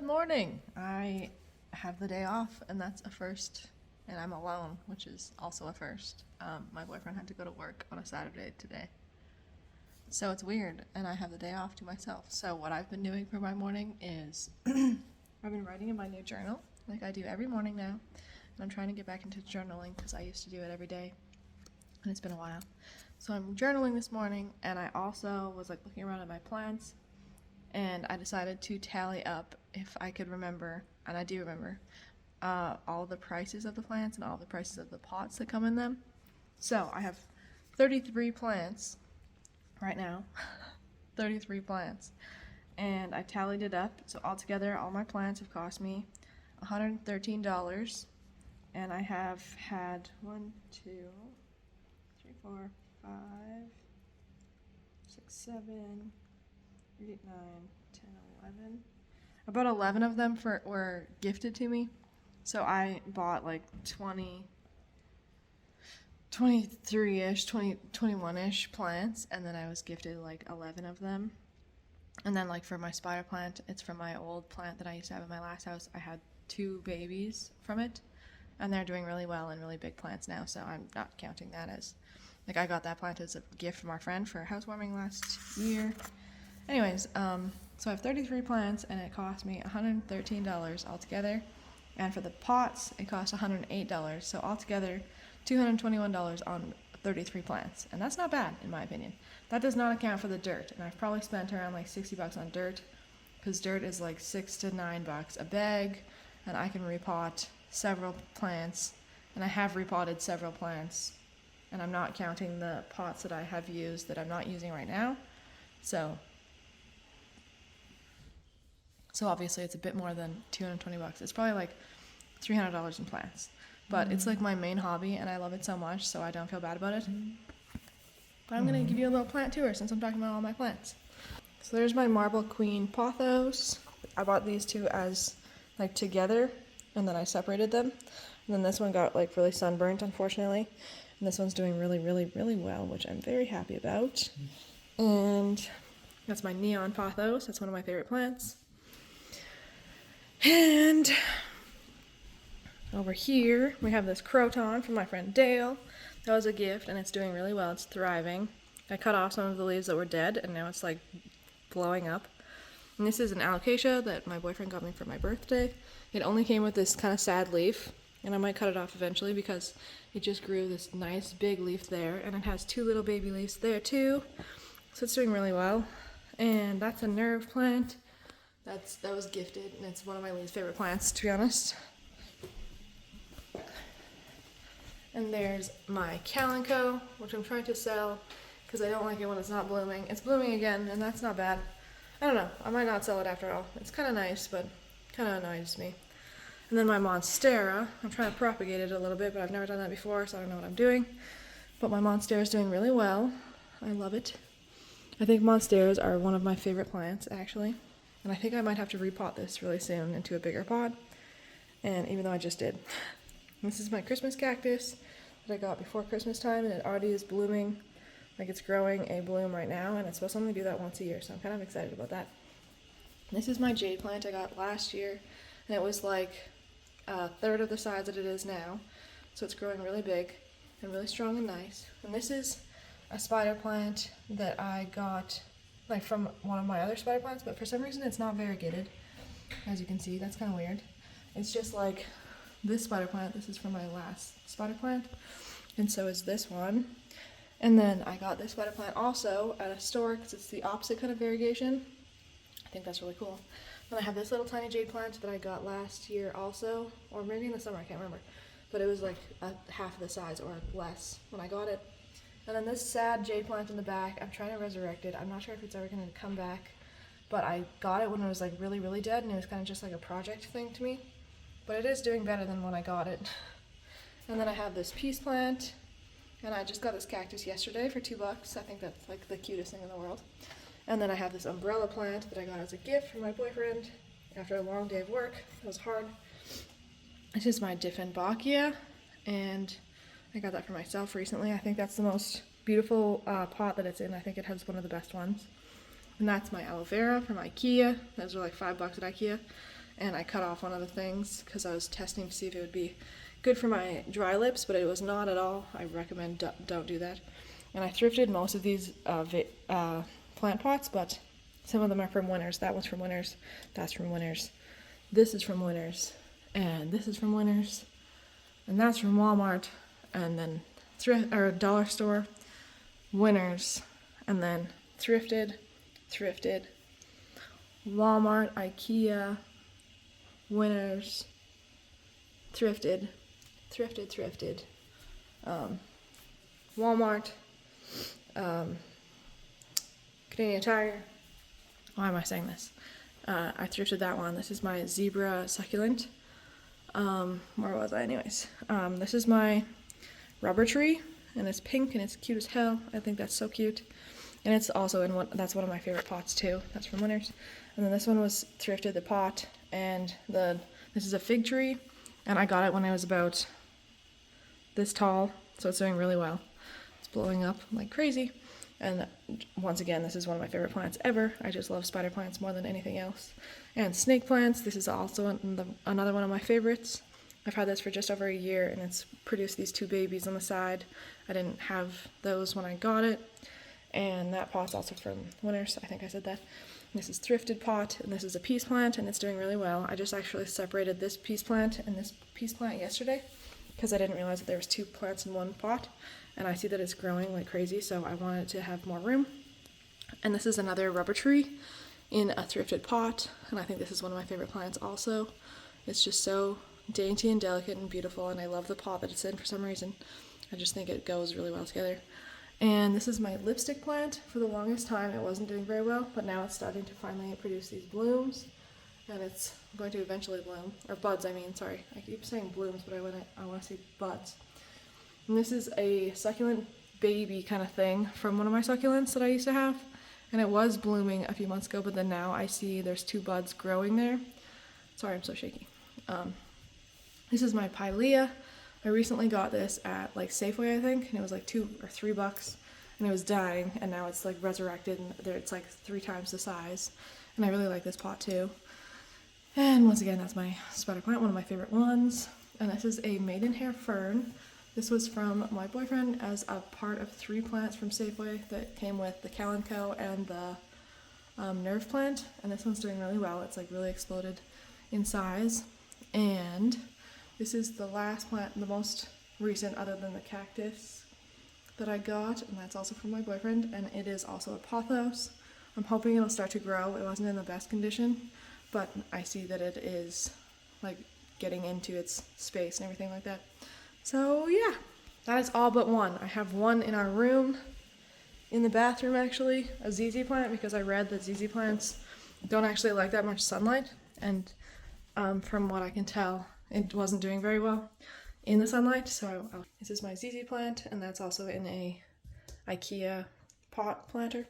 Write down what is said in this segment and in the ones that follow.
Good morning. I have the day off, and that's a first, and I'm alone, which is also a first. My boyfriend had to go to work on a Saturday today, so it's weird, and I have the day off to myself. So what I've been doing for my morning is I've been writing in my new journal, like I do every morning now, and I'm trying to get back into journaling because I used to do it every day, and it's been a while. So I'm journaling this morning, and I also was like looking around at my plants, and I decided to tally up if I could remember, and I do remember, all the prices of the plants and all the prices of the pots that come in them. So I have 33 plants right now, 33 plants, and I tallied it up. So altogether, all my plants have cost me $113, and I have had 1, 2, 3, 4, 5, 6, 7, 8, 9, 10, 11. About 11 of them were gifted to me. So I bought like 23-ish, 21-ish plants, and then I was gifted like 11 of them. And then like for my spider plant, it's from my old plant that I used to have in my last house. I had 2 babies from it, and they're doing really well and really big plants now, so I'm not counting that as, like, I got that plant as a gift from our friend for a housewarming last year. Anyways, so I have 33 plants, and it cost me $113 altogether. And for the pots, it cost $108. So altogether, $221 on 33 plants. And that's not bad, in my opinion. That does not account for the dirt. And I've probably spent around like $60 on dirt, because dirt is like $6 to $9 a bag. And I can repot several plants. And I have repotted several plants. And I'm not counting the pots that I have used that I'm not using right now. So obviously it's a bit more than $220. It's probably like $300 in plants. But it's like my main hobby, and I love it so much, so I don't feel bad about it. But I'm going to give you a little plant tour since I'm talking about all my plants. So there's my Marble Queen pothos. I bought these two as like together, and then I separated them. And then this one got like really sunburnt, unfortunately. And this one's doing really, really, really well, which I'm very happy about. And that's my neon pothos. That's one of my favorite plants. And over here, we have this croton from my friend Dale. That was a gift, and it's doing really well. It's thriving. I cut off some of the leaves that were dead, and now it's like blowing up. And this is an alocasia that my boyfriend got me for my birthday. It only came with this kind of sad leaf, and I might cut it off eventually because it just grew this nice big leaf there, and it has 2 little baby leaves there too. So it's doing really well. And that's a nerve plant. That was gifted, and it's one of my least favorite plants, to be honest. And there's my calico, which I'm trying to sell because I don't like it when it's not blooming. It's blooming again, and that's not bad. I don't know. I might not sell it after all. It's kind of nice, but kind of annoys me. And then my monstera. I'm trying to propagate it a little bit, but I've never done that before, so I don't know what I'm doing. But my monstera is doing really well. I love it. I think monsteras are one of my favorite plants, actually. And I think I might have to repot this really soon into a bigger pot. And even though I just did. This is my Christmas cactus that I got before Christmas time, and it already is blooming. Like, it's growing a bloom right now, and it's supposed to only do that once a year, so I'm kind of excited about that. This is my jade plant I got last year, and it was like a third of the size that it is now. So it's growing really big and really strong and nice. And this is a spider plant that I got like from one of my other spider plants, but for some reason it's not variegated. As you can see, that's kind of weird. It's just like this spider plant. This is from my last spider plant, and so is this one. And then I got this spider plant also at a store because it's the opposite kind of variegation. I think that's really cool. Then I have this little tiny jade plant that I got last year also, or maybe in the summer, I can't remember. But it was like half the size or less when I got it. And then this sad jade plant in the back, I'm trying to resurrect it. I'm not sure if it's ever going to come back, but I got it when it was like really, really dead, and it was kind of just like a project thing to me. But it is doing better than when I got it. And then I have this peace plant, and I just got this cactus yesterday for $2. I think that's like the cutest thing in the world. And then I have this umbrella plant that I got as a gift from my boyfriend after a long day of work. It was hard. This is my Dieffenbachia, and I got that for myself recently. I think that's the most beautiful pot that it's in. I think it has one of the best ones. And that's my aloe vera from IKEA. Those are like $5 at IKEA. and I cut off one of the things because I was testing to see if it would be good for my dry lips, but it was not at all. I recommend don't do that. And I thrifted most of these plant pots, but some of them are from Winners. That one's from Winners. That's from Winners. This is from Winners. And this is from Winners. And that's from Walmart. And then dollar store, Winners. And then thrifted, Walmart, IKEA, Winners, thrifted, Walmart, Canadian Tire. Why am I saying this? I thrifted that one. This is my zebra succulent. Where was I anyways? This is my rubber tree, and it's pink and it's cute as hell. I think that's so cute. And it's also in that's one of my favorite pots too. That's from Winners. And then this one was thrifted, the pot, and this is a fig tree, and I got it when I was about this tall, so it's doing really well. It's blowing up like crazy. And once again, this is one of my favorite plants ever. I just love spider plants more than anything else. And snake plants, this is also another one of my favorites. I've had this for just over a year, and it's produced these 2 babies on the side. I didn't have those when I got it. And that pot's also from Winners, I think I said that. This is thrifted pot, and this is a peace plant, and it's doing really well. I just actually separated this peace plant and this peace plant yesterday because I didn't realize that there was 2 plants in one pot, and I see that it's growing like crazy, so I wanted to have more room. And this is another rubber tree in a thrifted pot, and I think this is one of my favorite plants also. It's just so dainty and delicate and beautiful, and I love the pot that it's in for some reason. I just think it goes really well together. And this is my lipstick plant. For the longest time it wasn't doing very well, but now it's starting to finally produce these blooms, and it's going to eventually bloom, or buds I mean, sorry. I keep saying blooms, but I want to say buds. And this is a succulent baby kind of thing from one of my succulents that I used to have, and it was blooming a few months ago, but then now I see there's 2 buds growing there. Sorry, I'm so shaky. This is my Pilea. I recently got this at like Safeway, I think, and it was like $2 or $3, and it was dying, and now it's like resurrected, and it's like 3 times the size, and I really like this pot too. And once again, that's my spider plant, one of my favorite ones. And this is a maidenhair fern. This was from my boyfriend as a part of 3 plants from Safeway that came with the calico and the nerve plant, and this one's doing really well. It's like really exploded in size. And this is the last plant, the most recent other than the cactus that I got, and that's also from my boyfriend, and it is also a pothos. I'm hoping it'll start to grow. It wasn't in the best condition, but I see that it is like getting into its space and everything like that. So yeah, that is all but one. I have one in our room, in the bathroom actually, a ZZ plant, because I read that ZZ plants don't actually like that much sunlight, and from what I can tell, it wasn't doing very well in the sunlight. So this is my ZZ plant, and that's also in a IKEA pot planter.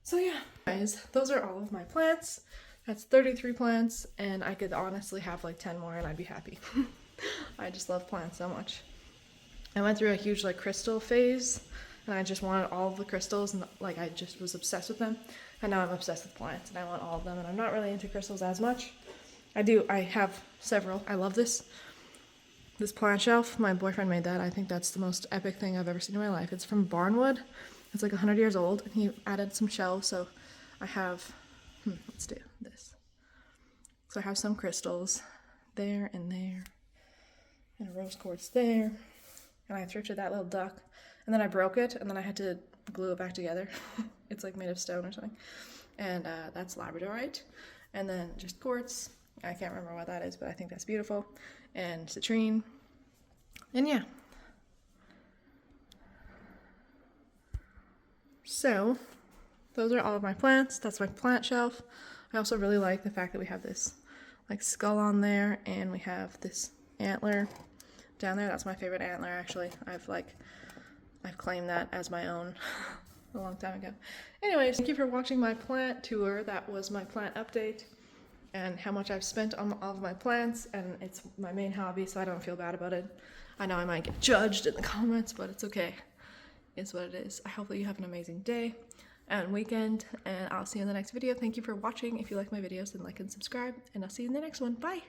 So yeah, guys, those are all of my plants. That's 33 plants, and I could honestly have like 10 more and I'd be happy. I just love plants so much. I went through a huge like crystal phase, and I just wanted all of the crystals, and like I just was obsessed with them. And now I'm obsessed with plants, and I want all of them, and I'm not really into crystals as much. I have several. I love this plant shelf. My boyfriend made that. I think that's the most epic thing I've ever seen in my life. It's from Barnwood. It's like 100 years old, and he added some shelves, so I have, let's do this. So I have some crystals there, and a rose quartz there, and I thrifted that little duck, and then I broke it, and then I had to glue it back together. It's like made of stone or something, and that's labradorite, and then just quartz. I can't remember what that is, but I think that's beautiful, and citrine, and yeah. So those are all of my plants. That's my plant shelf. I also really like the fact that we have this like skull on there, and we have this antler down there. That's my favorite antler actually. I've claimed that as my own a long time ago. Anyways, thank you for watching my plant tour. That was my plant update and how much I've spent on all of my plants, and it's my main hobby, so I don't feel bad about it. I know I might get judged in the comments, but it's okay. It's what it is. I hope that you have an amazing day. and weekend, and I'll see you in the next video. Thank you for watching. If you like my videos, then like and subscribe, and I'll see you in the next one. Bye!